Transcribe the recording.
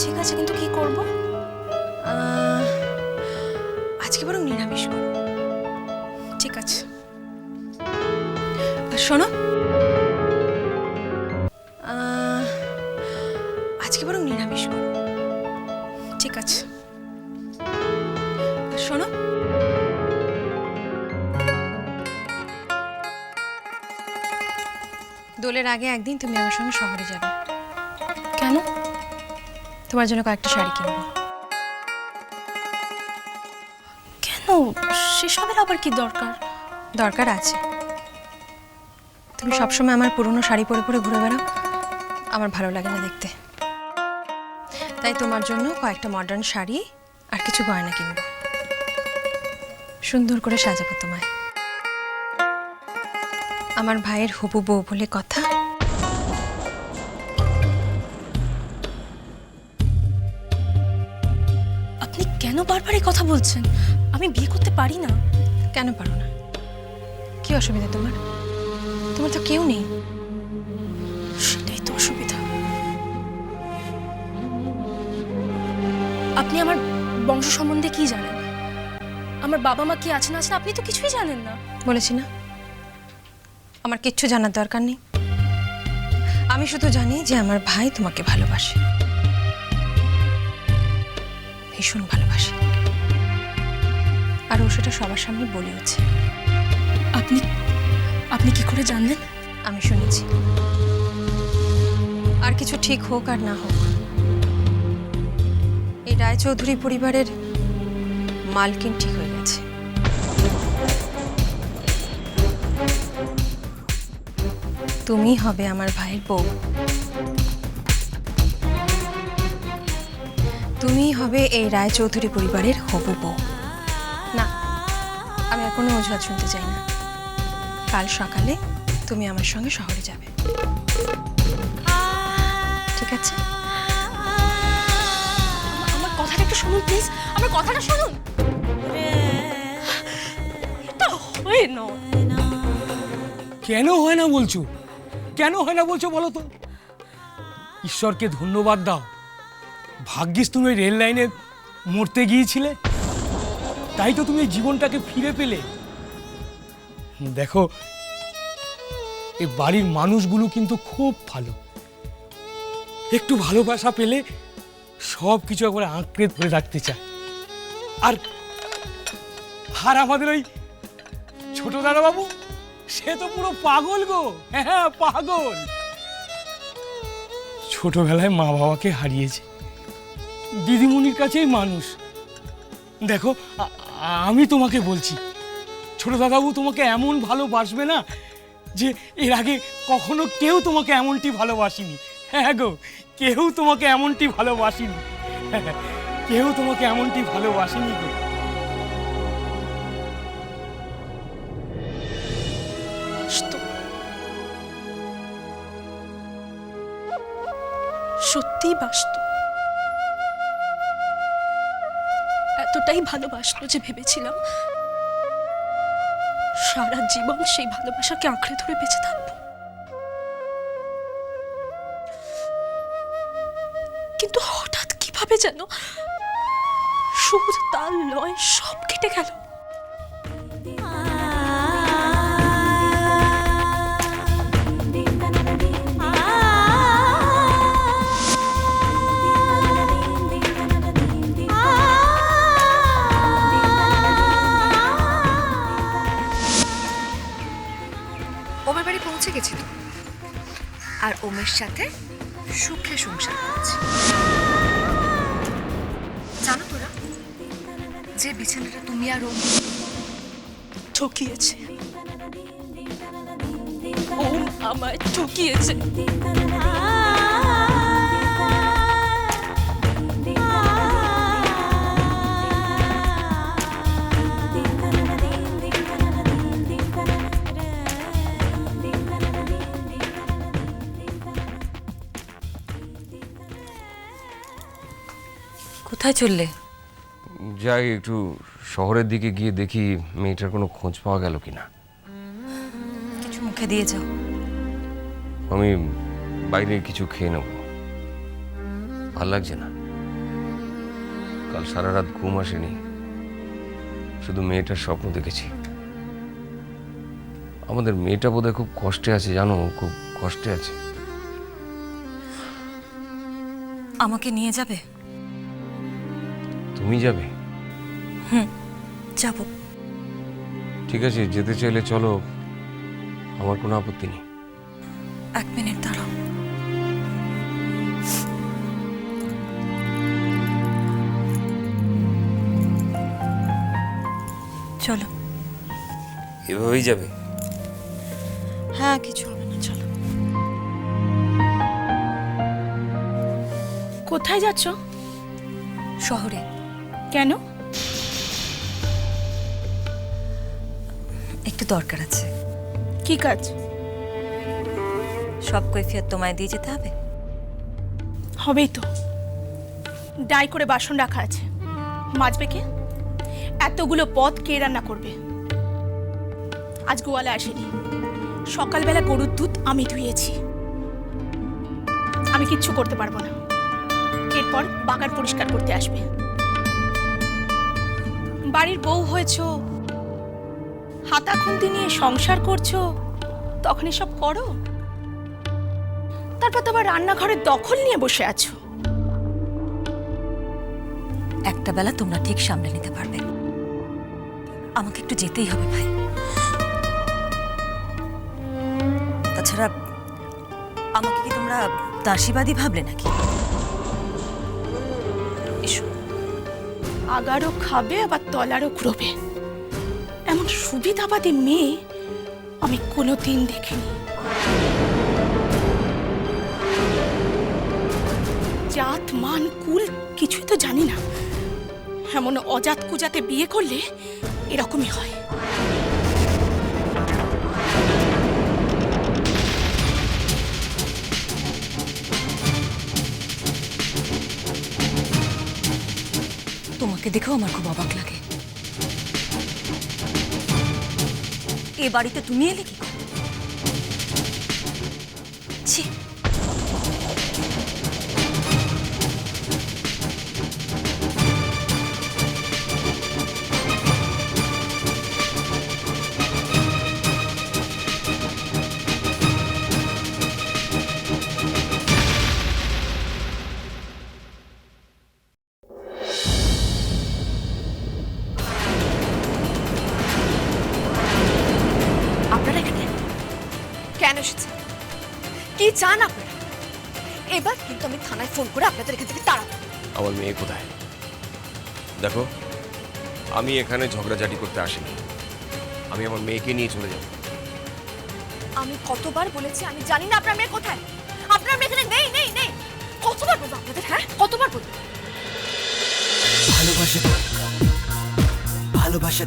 ঠিক আছে, কিন্তু কি করব? আজকে বরং নিরামিষ করো। ঠিক আছে। আর শোনো, আজকে বরং নিরামিষ করো। ঠিক আছে। আর শোনো, দোলের আগে একদিন তুমি আমার সঙ্গে শহরে যাবে। কেন? তোমার জন্য কয়েকটা শাড়ি কিনবো। কেন? সেসবের আবার কি দরকার? দরকার আছে। তুমি সবসময় আমার পুরনো শাড়ি পরে পরে ঘুরে বেড়াও, আমার ভালো লাগে না দেখতে। তাই তোমার জন্য কয়েকটা মডার্ন শাড়ি আর কিছু গয়না কিনবো। সুন্দর করে সাজাবো তোমায়। আমার ভাইয়ের হবু বউ বলে কথা। আপনি কেন বারবার এই কথা বলছেন? আমি বিয়ে করতে পারি না। কেন পারো না? কি অসুবিধা তোমার? তোমার তো কেউ নেই। সেটাই তো অসুবিধা। আপনি আমার বংশ সম্বন্ধে কি জানেন? আমার বাবা মা কি আছে না আছে আপনি তো কিছুই জানেন না। বলেছি না, আমার কিচ্ছু জানার দরকার নেই। আমি শুধু জানি যে আমার ভাই তোমাকে ভালোবাসে, ভীষণ ভালোবাসে। আর ও সেটা সবার সামনে বলেওছে। আপনি আপনি কি করে জানলেন? আমি শুনেছি। আর কিছু ঠিক হোক আর না হোক, এই রায়চৌধুরী পরিবারের মালকিন ঠিক হয়ে গেছে। তুমি হবে আমার ভাইয়ের বউ। তুমি হবে এই রায়চৌধুরী পরিবারের হবু বউ। না, আমি আর কোনো অজুহাত শুনতে চাই না। কাল সকালে তুমি আমার সঙ্গে শহরে যাবে, ঠিক আছে? আমার কথাটা একটু শুনুন প্লিজ, আমার কথাটা শুনুন। এটা হয় না। কেন হয় না বলছো? কেন হয় না বলছো বলো তো? ঈশ্বরকে ধন্যবাদ দাও, ভাগ্যিস তুমি ওই রেল লাইনে মরতে গিয়েছিলে, তাই তো তুমি এই জীবনটাকে ফিরে পেলে। দেখো, এই বাড়ির মানুষগুলো কিন্তু খুব ভালো। একটু ভালোবাসা পেলে সব কিছু একবারে আঁকড়ে ধরে রাখতে চায়। আর আর আমাদের ওই ছোট দাদাবাবু, সে তো পুরো পাগল গো। হ্যাঁ, পাগল। ছোটবেলায় মা বাবাকে হারিয়েছে, দিদিমণির কাছেই মানুষ। দেখো, আমি তোমাকে বলছি, ছোট দাদাবাবু তোমাকে এমন ভালোবাসবে না যে এর আগে কখনো কেউ তোমাকে এমনটি ভালোবাসেনি। হ্যাঁ গো, কেউ তোমাকে এমনটি ভালোবাসেনি। কেউ তোমাকে এমনটি ভালোবাসেনি গো। সত্যিই বাসতো। এতটাই ভালোবাসতো যে ভেবেছিলাম সারা জীবন সেই ভালোবাসাকে আঁকড়ে ধরে বেঁচে থাকবো। কিন্তু হঠাৎ কিভাবে যেন সুর, তাল, লয় সব কেটে গেল। ওমের বাড়ি পৌঁছে গেছি তো, আর ওমের সাথে সুখে সংসার করছি। জানো তোরা, যে বিছানাটা তুমি আর ওম ঠকিয়েছে, ওম আমায় ঠকিয়েছে। কোথায় চললে? যাই একটু শহরের দিকে গিয়ে দেখি মেয়েটার কোনো খোঁজ পাওয়া গেল কিনা। কিছু মুখে দিয়ে যাও। আমি বাইরে কিছু খেয়ে নেব। ভাল লাগছে না। কাল সারা রাত ঘুম আসেনি, শুধু মেয়েটার স্বপ্ন দেখেছি। আমাদের মেয়েটা বোধহয় খুব কষ্টে আছে, জানো, খুব কষ্টে আছে। আমাকে নিয়ে যাবে? তুমি যাবে? যাব। ঠিক আছে, যেতে চাইলে চলো, আমার কোনো আপত্তি নেই। 1 মিনিট দাঁড়াও। চলো। এভাবেই যাবে? হ্যাঁ, কিছু হবে না, চলো। কোথায় যাচ্ছ? শহরে। কেন? একটু দরকার আছে। কি কাজ? সব কৈফিয়ত তোমায় দিয়ে যেতে হবে? হবেই তো। ডাই করে বাসন রাখা আছে, মাজবে কে? এতগুলো পদ কে রান্না করবে? আজ গোয়ালা আসেনি, সকালবেলা গরুর দুধ আমি ধুয়েছি। আমি কিচ্ছু করতে পারবো না। এরপর বাগান পরিষ্কার করতে আসবে। বাড়ির বউ হয়েছো, হাতা খুন্তি নিয়ে সংসার করছো, তখন এসব করো। তারপর তো আবার রান্নাঘরের দখল নিয়ে বসে আছো। একটা বেলা তোমরা ঠিক সামলে নিতে পারবে। আমাকে একটু যেতেই হবে ভাই। তাছাড়া আমাকে কি তোমরা দাসীবাদী ভাবলে নাকি? এসো। আগারও খাবে আবার তলারও ঘুরবে, এমন সুবিধাবাদী মেয়ে আমি কোনোদিন দেখিনি। জাত মান কুল কিছুই তো জানি না, এমন অজাত কুজাতে বিয়ে করলে এরকমই হয়। তোমাকে দেখেও আমার খুব অবাক লাগে। এ বাড়িতে তুমি এলে কি করে? ছি। আপনারা এখানে কেন এসেছেন? কি চান আপনারা? এবার কিন্তু আমি থানায় ফোন করে আপনাদের এখান থেকে তাড়াবো। আমার মেয়ে কোথায়? দেখো, আমি এখানে ঝগড়াঝাটি করতে আসিনি। আমি আমার মেয়েকে নিয়ে চলে যাব। আমি কতবার বলেছি আমি জানি না আপনার মেয়ে কোথায়। আপনার মেয়ে এখানে নেই নেই নেই। কতবার বলবো আপনাদের? হ্যাঁ, কতবার বলবো? ভালোবাসা